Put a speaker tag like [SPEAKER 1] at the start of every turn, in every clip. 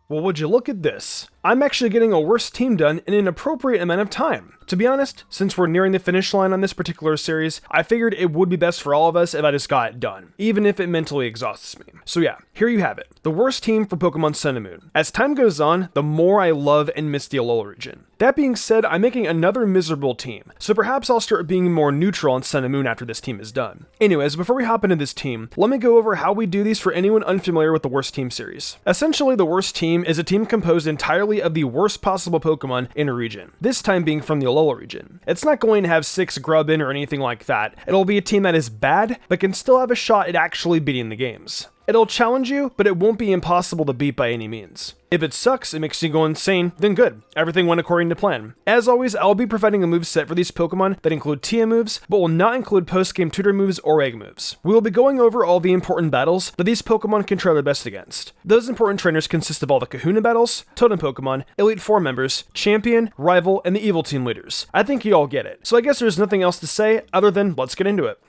[SPEAKER 1] Well, would you look at this? I'm actually getting a worst team done in an appropriate amount of time. To be honest, since we're nearing the finish line on this particular series, I figured it would be best for all of us if I just got it done, even if it mentally exhausts me. So yeah, here you have it. The worst team for Pokemon Sun and Moon. As time goes on, the more I love and miss the Alola region. That being said, I'm making another miserable team, so perhaps I'll start being more neutral on Sun and Moon after this team is done. Anyways, before we hop into this team, let me go over how we do these for anyone unfamiliar with the worst team series. Essentially, the worst team is a team composed entirely of the worst possible Pokemon in a region, this time being from the Alola region. It's not going to have 6 Grubbin or anything like that. It'll be a team that is bad, but can still have a shot at actually beating the games. It'll challenge you, but it won't be impossible to beat by any means. If it sucks, it makes you go insane, then good. Everything went according to plan. As always, I'll be providing a moveset for these Pokemon that include TM moves, but will not include post-game tutor moves or egg moves. We will be going over all the important battles that these Pokemon can try their best against. Those important trainers consist of all the Kahuna battles, Totem Pokemon, Elite Four members, Champion, Rival, and the Evil Team leaders. I think you all get it. So I guess there's nothing else to say other than let's get into it.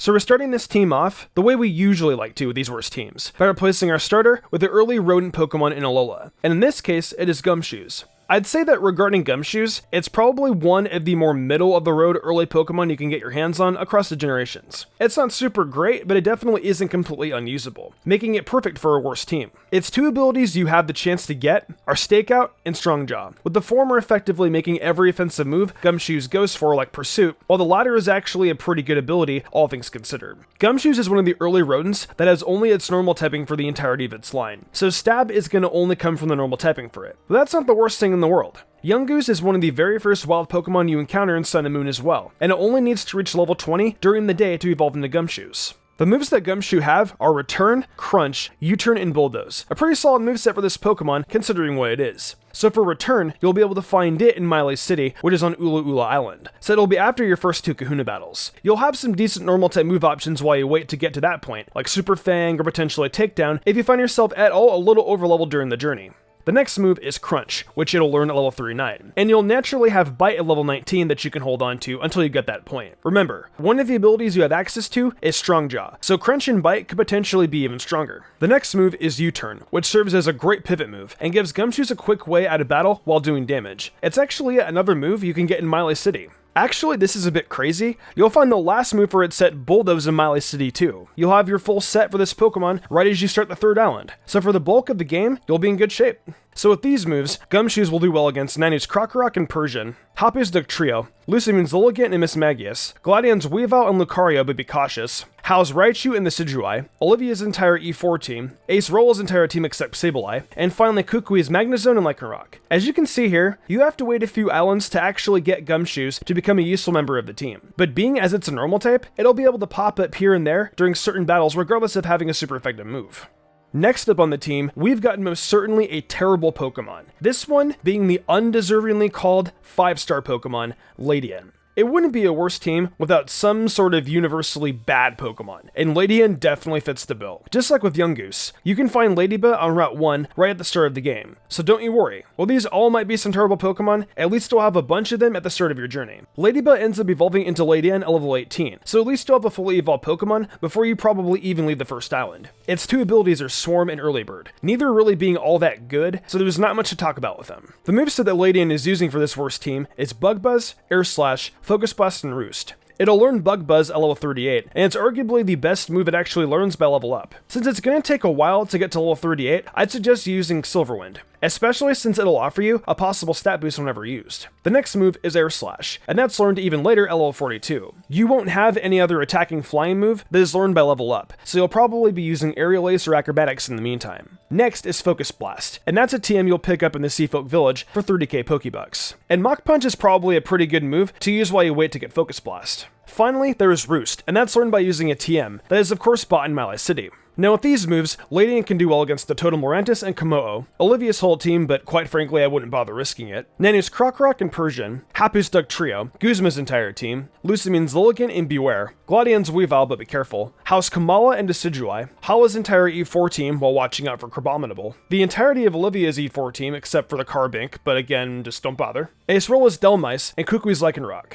[SPEAKER 1] So we're starting this team off the way we usually like to with these worst teams, by replacing our starter with the early rodent Pokemon in Alola, and in this case, it is Gumshoos. I'd say that regarding Gumshoos, it's probably one of the more middle-of-the-road early Pokemon you can get your hands on across the generations. It's not super great, but it definitely isn't completely unusable, making it perfect for a worse team. Its 2 abilities you have the chance to get are Stakeout and Strong Jaw, with the former effectively making every offensive move Gumshoos goes for, like Pursuit, while the latter is actually a pretty good ability, all things considered. Gumshoos is one of the early rodents that has only its normal typing for the entirety of its line, so Stab is going to only come from the normal typing for it. But that's not the worst thing in the world. Yungoos is one of the very first wild Pokemon you encounter in Sun and Moon as well, and it only needs to reach level 20 during the day to evolve into Gumshoos. The moves that Gumshoe have are Return, Crunch, U-Turn, and Bulldoze. A pretty solid moveset for this Pokemon, considering what it is. So for Return, you'll be able to find it in Mile City, which is on Ula Ula Island. So it'll be after your first 2 Kahuna battles. You'll have some decent normal type move options while you wait to get to that point, like Super Fang or potentially a Takedown if you find yourself at all a little overleveled during the journey. The next move is Crunch, which it'll learn at level 39, and you'll naturally have Bite at level 19 that you can hold on to until you get that point. Remember, one of the abilities you have access to is Strong Jaw, so Crunch and Bite could potentially be even stronger. The next move is U-Turn, which serves as a great pivot move, and gives Gumshoos a quick way out of battle while doing damage. It's actually another move you can get in Mile City. Actually, this is a bit crazy. You'll find the last move for its set Bulldoze in Mile City too. You'll have your full set for this Pokemon right as you start the 3rd island. So for the bulk of the game, you'll be in good shape. So with these moves, Gumshoos will do well against Nanu's Krokorok and Persian, Hapu's Dugtrio, Lucifume's Lilligant and Mismagius, Gladian's Weavile and Lucario but be cautious, Hal's Raichu and the Decidueye, Olivia's entire E4 team, Ace Rolla's entire team except Sableye, and finally Kukui's Magnezone and Lycanroc. As you can see here, you have to wait a few islands to actually get Gumshoos to become a useful member of the team. But being as it's a normal type, it'll be able to pop up here and there during certain battles regardless of having a super effective move. Next up on the team, we've got most certainly a terrible Pokemon. This one being the undeservingly called 5-star Pokemon, Ladian. It wouldn't be a worse team without some sort of universally bad Pokemon, and Ladian definitely fits the bill. Just like with Yungoos, you can find Ladybug on Route 1 right at the start of the game, so don't you worry. While these all might be some terrible Pokemon, at least you'll have a bunch of them at the start of your journey. Ladybug ends up evolving into Ladian at level 18, so at least you'll have a fully evolved Pokemon before you probably even leave the first island. Its 2 abilities are Swarm and Early Bird, neither really being all that good, so there's not much to talk about with them. The moveset that Ladian is using for this worst team is Bug Buzz, Air Slash, Focus Blast, and Roost. It'll learn Bug Buzz at level 38, and it's arguably the best move it actually learns by level up. Since it's going to take a while to get to level 38, I'd suggest using Silverwind, especially since it'll offer you a possible stat boost whenever used. The next move is Air Slash, and that's learned even later at level 42. You won't have any other attacking flying move that is learned by level up, so you'll probably be using Aerial Ace or Acrobatics in the meantime. Next is Focus Blast, and that's a TM you'll pick up in the Seafolk Village for 30k Pokebucks. And Mach Punch is probably a pretty good move to use while you wait to get Focus Blast. Finally, there is Roost, and that's learned by using a TM that is of course bought in Mile City. Now with these moves, Ladian can do well against the Totem Lurantis and Komodo, Olivia's whole team, but quite frankly I wouldn't bother risking it, Nanu's Krokorok and Persian, Hapu's Dugtrio, Guzma's entire team, Lucifume's Lilligant and Beware, Gladian's Weavile but be careful, House Kamala and Decidueye, Hala's entire E4 team while watching out for Crabominable, the entirety of Olivia's E4 team except for the Carbink, but again, just don't bother, Ace Rolla's Delmice, and Kukui's Lycanroc.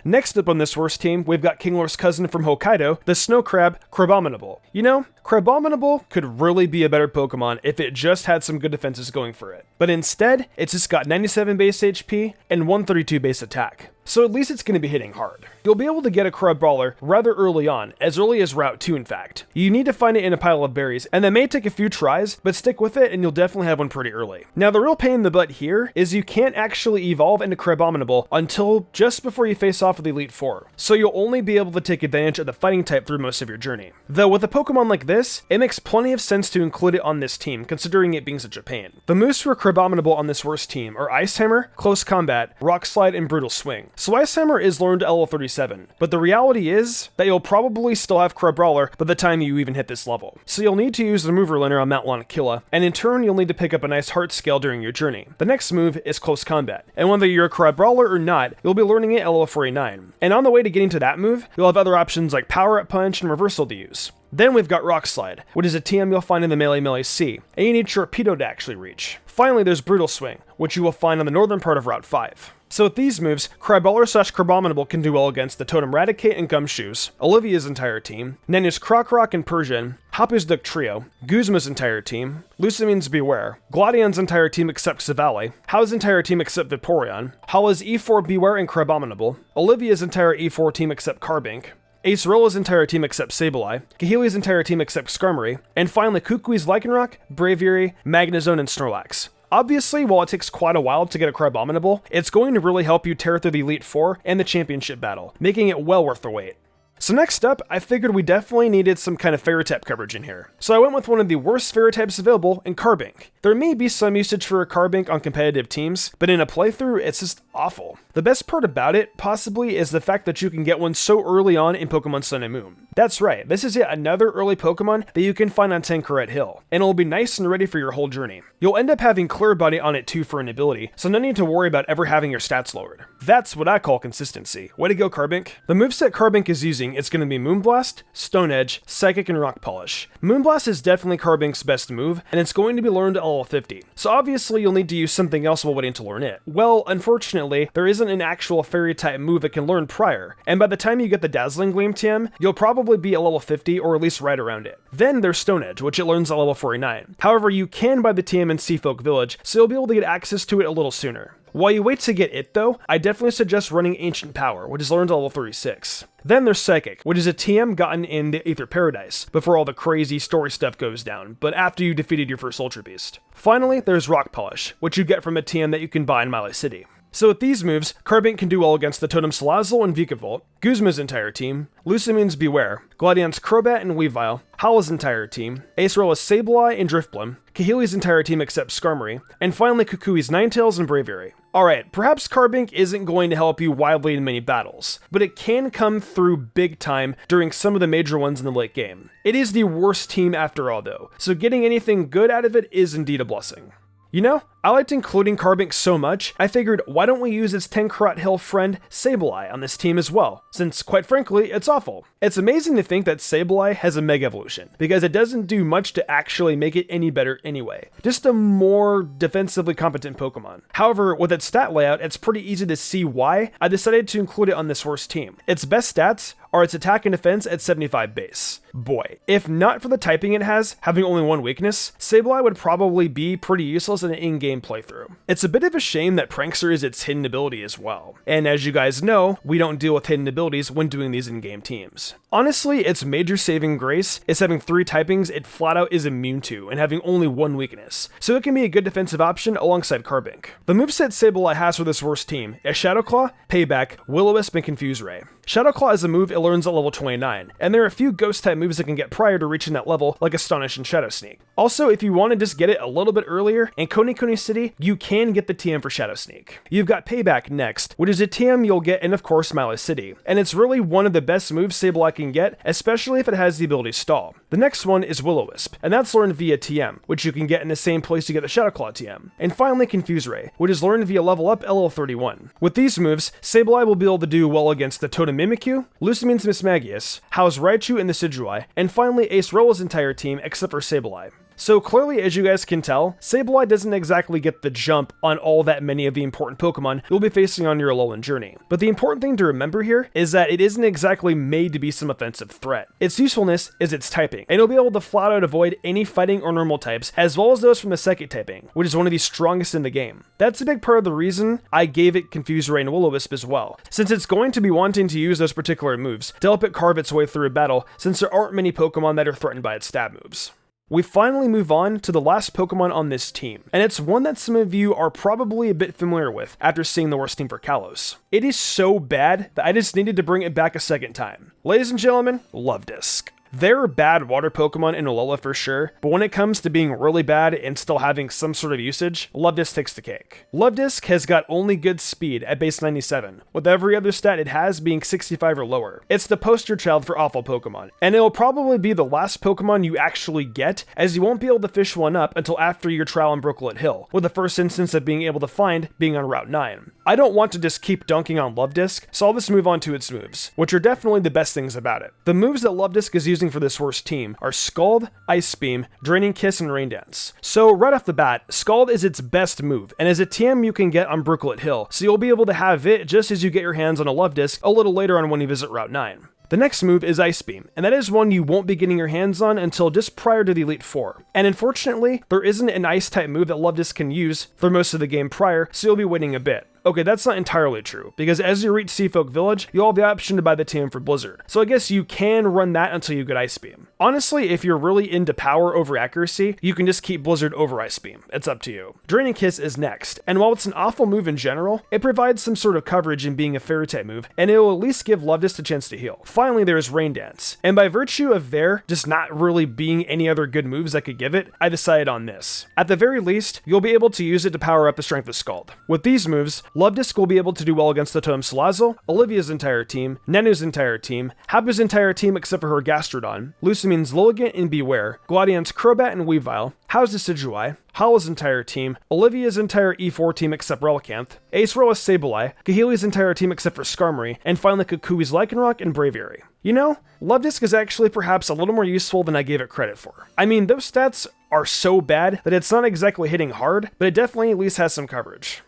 [SPEAKER 1] Next up on this worst team, we've got Kingler's cousin from Hokkaido, the snow crab, Crabominable. You know, Crabominable could really be a better Pokemon if it just had some good defenses going for it. But instead, it's just got 97 base HP and 132 base attack. So at least it's going to be hitting hard. You'll be able to get a Crabrawler rather early on, as early as Route 2 in fact. You need to find it in a pile of berries, and that may take a few tries, but stick with it and you'll definitely have one pretty early. Now the real pain in the butt here is you can't actually evolve into Crabominable until just before you face off with Elite Four, so you'll only be able to take advantage of the fighting type through most of your journey. Though with a Pokemon like this, it makes plenty of sense to include it on this team, considering it being such a pain. The moves for Crabominable on this worst team are Ice Hammer, Close Combat, Rock Slide, and Brutal Swing. So Ice Hammer is learned to level 37, but the reality is that you'll probably still have Crabrawler by the time you even hit this level. So you'll need to use the mover learner on Mount Lanakila, and in turn you'll need to pick up a nice heart scale during your journey. The next move is Close Combat, and whether you're a Crabrawler or not, you'll be learning it at level 49. And on the way to getting to that move, you'll have other options like Power Up Punch and Reversal to use. Then we've got Rock Slide, which is a TM you'll find in the Melee Sea, and you need Torpedo to actually reach. Finally, there's Brutal Swing, which you will find on the northern part of Route 5. So with these moves, Crabrawler/Crabominable can do well against the Totem Raticate and Gumshoes, Olivia's entire team, Nenya's Crocrock and Persian, Hapu's Duck Trio, Guzma's entire team, Lucamine's Beware, Gladian's entire team except Savali, How's entire team except Vaporeon, Hala's E4 Beware and Crabominable, Olivia's entire E4 team except Carbink, Acerolla's entire team except Sableye, Kahili's entire team except Skarmory, and finally Kukui's Lycanroc, Braviary, Magnezone, and Snorlax. Obviously, while it takes quite a while to get a Crabominable, it's going to really help you tear through the Elite Four and the Championship battle, making it well worth the wait. So next up, I figured we definitely needed some kind of Fairy type coverage in here. So I went with one of the worst Fairy types available in Carbink. There may be some usage for a Carbink on competitive teams, but in a playthrough, it's just awful. The best part about it, possibly, is the fact that you can get one so early on in Pokemon Sun and Moon. That's right, this is yet another early Pokemon that you can find on Tanqueray Hill, and it'll be nice and ready for your whole journey. You'll end up having Clear Body on it too for an ability, so no need to worry about ever having your stats lowered. That's what I call consistency. Way to go, Carbink. The moveset Carbink is using is going to be Moonblast, Stone Edge, Psychic, and Rock Polish. Moonblast is definitely Carbink's best move, and it's going to be learned at level 50, so obviously you'll need to use something else while waiting to learn it. Well, unfortunately, there isn't an actual Fairy type move that can learn prior, and by the time you get the Dazzling Gleam TM, you'll probably be at level 50 or at least right around it. Then there's Stone Edge, which it learns at level 49. However, you can buy the TM in Seafolk Village, so you'll be able to get access to it a little sooner. While you wait to get it though, I definitely suggest running Ancient Power, which is learned at level 36. Then there's Psychic, which is a TM gotten in the Aether Paradise, before all the crazy story stuff goes down, but after you defeated your first Ultra Beast. Finally, there's Rock Polish, which you get from a TM that you can buy in Mile City. So with these moves, Carbink can do well against the Totem Salazzle and Vikavolt, Guzma's entire team, Lucamine's Beware, Gladian's Crobat and Weavile, Howl's entire team, Acerolla's Sableye and Drifblim, Kahili's entire team except Skarmory, and finally Kukui's Ninetales and Braviary. Alright, perhaps Carbink isn't going to help you wildly in many battles, but it can come through big time during some of the major ones in the late game. It is the worst team after all though, so getting anything good out of it is indeed a blessing. You know, I liked including Carbink so much, I figured why don't we use its Tanqueray Hill friend Sableye on this team as well, since quite frankly, it's awful. It's amazing to think that Sableye has a Mega Evolution, because it doesn't do much to actually make it any better anyway. Just a more defensively competent Pokemon. However, with its stat layout, it's pretty easy to see why I decided to include it on this worst team. Its best stats are its attack and defense at 75 base. Boy, if not for the typing it has, having only one weakness, Sableye would probably be pretty useless in an in-game playthrough. It's a bit of a shame that Prankster is its hidden ability as well. And as you guys know, we don't deal with hidden abilities when doing these in-game teams. Honestly, its major saving grace is having 3 typings it flat out is immune to, and having only 1 weakness, so it can be a good defensive option alongside Carbink. The moveset Sableye has for this worst team is Shadow Claw, Payback, Will-O-Wisp, and Confuse Ray. Shadow Claw is a move it learns at level 29, and there are a few ghost type moves it can get prior to reaching that level, like Astonish and Shadow Sneak. Also, if you want to just get it a little bit earlier, in Konikoni City, you can get the TM for Shadow Sneak. You've got Payback next, which is a TM you'll get in, of course, Mile City, and it's really one of the best moves Sableye can get, especially if it has the ability Stall. The next one is Will-O-Wisp, and that's learned via TM, which you can get in the same place you get the Shadow Claw TM. And finally, Confuse Ray, which is learned via level up level 31. With these moves, Sableye will be able to do well against the Totem Mimikyu, Lucamine's Mismagius, How's Raichu and the Decidueye, and finally Acerolla's entire team except for Sableye. So clearly, as you guys can tell, Sableye doesn't exactly get the jump on all that many of the important Pokemon you'll be facing on your Alolan journey. But the important thing to remember here is that it isn't exactly made to be some offensive threat. Its usefulness is its typing, and you'll be able to flat out avoid any fighting or normal types, as well as those from the psychic typing, which is one of the strongest in the game. That's a big part of the reason I gave it Confuse Ray and Will-O-Wisp as well, since it's going to be wanting to use those particular moves to help it carve its way through a battle, since there aren't many Pokemon that are threatened by its stab moves. We finally move on to the last Pokemon on this team, and it's one that some of you are probably a bit familiar with after seeing the worst team for Kalos. It is so bad that I just needed to bring it back a second time. Ladies and gentlemen, Luvdisc. There are bad water Pokemon in Alola for sure, but when it comes to being really bad and still having some sort of usage, Luvdisc takes the cake. Luvdisc has got only good speed at base 97, with every other stat it has being 65 or lower. It's the poster child for awful Pokemon, and it will probably be the last Pokemon you actually get, as you won't be able to fish one up until after your trial on Brooklet Hill, with the first instance of being able to find being on Route 9. I don't want to just keep dunking on Luvdisc, so I'll just move on to its moves, which are definitely the best things about it. The moves that Luvdisc is using for this worst team are Scald, Ice Beam, Draining Kiss, and Rain Dance. So right off the bat, Scald is its best move, and is a TM you can get on Brooklet Hill, so you'll be able to have it just as you get your hands on a Luvdisc a little later on when you visit Route 9. The next move is Ice Beam, and that is one you won't be getting your hands on until just prior to the Elite Four. And unfortunately, there isn't an Ice type move that Luvdisc can use for most of the game prior, so you'll be waiting a bit. Okay, that's not entirely true, because as you reach Seafolk Village, you'll have the option to buy the TM for Blizzard, so I guess you can run that until you get Ice Beam. Honestly, if you're really into power over accuracy, you can just keep Blizzard over Ice Beam. It's up to you. Draining Kiss is next, and while it's an awful move in general, it provides some sort of coverage in being a fairy type move, and it will at least give Luvdisc a chance to heal. Finally, there is Rain Dance, and by virtue of there just not really being any other good moves I could give it, I decided on this. At the very least, you'll be able to use it to power up the strength of Scald. With these moves, Luvdisc will be able to do well against the Totem Salazzle, Olivia's entire team, Nanu's entire team, Habu's entire team except for her Gastrodon, Lusamin's Lilligant and Beware, Gladiant's Crobat and Weavile, How's Decidueye, Hala's entire team, Olivia's entire E4 team except Relicanth, Aceroa's Sableye, Kahili's entire team except for Skarmory, and finally Kukui's Lycanroc and Braviary. You know, Luvdisc is actually perhaps a little more useful than I gave it credit for. I mean, those stats are so bad that it's not exactly hitting hard, but it definitely at least has some coverage.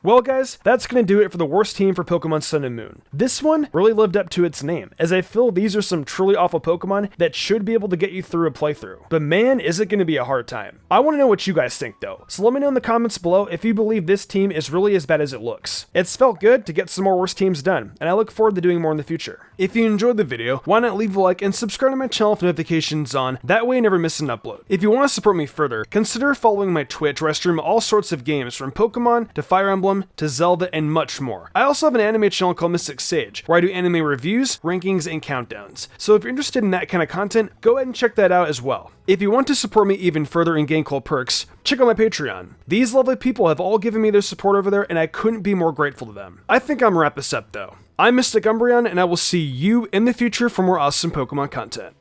[SPEAKER 1] Well guys, that's going to do it for the worst team for Pokemon Sun and Moon. This one really lived up to its name, as I feel these are some truly awful Pokemon that should be able to get you through a playthrough. But man, is it going to be a hard time. I want to know what you guys think though, so let me know in the comments below if you believe this team is really as bad as it looks. It's felt good to get some more worst teams done, and I look forward to doing more in the future. If you enjoyed the video, why not leave a like and subscribe to my channel with notifications on, that way you never miss an upload. If you want to support me further, consider following my Twitch where I stream all sorts of games from Pokemon to Fire Emblem to Zelda and much more. I also have an anime channel called MysticSage where I do anime reviews, rankings, and countdowns. So if you're interested in that kind of content, go ahead and check that out as well. If you want to support me even further and gain cool perks, check out my Patreon. These lovely people have all given me their support over there and I couldn't be more grateful to them. I think I'm gonna wrap this up though. I'm Mystic Umbreon and I will see you in the future for more awesome Pokemon content.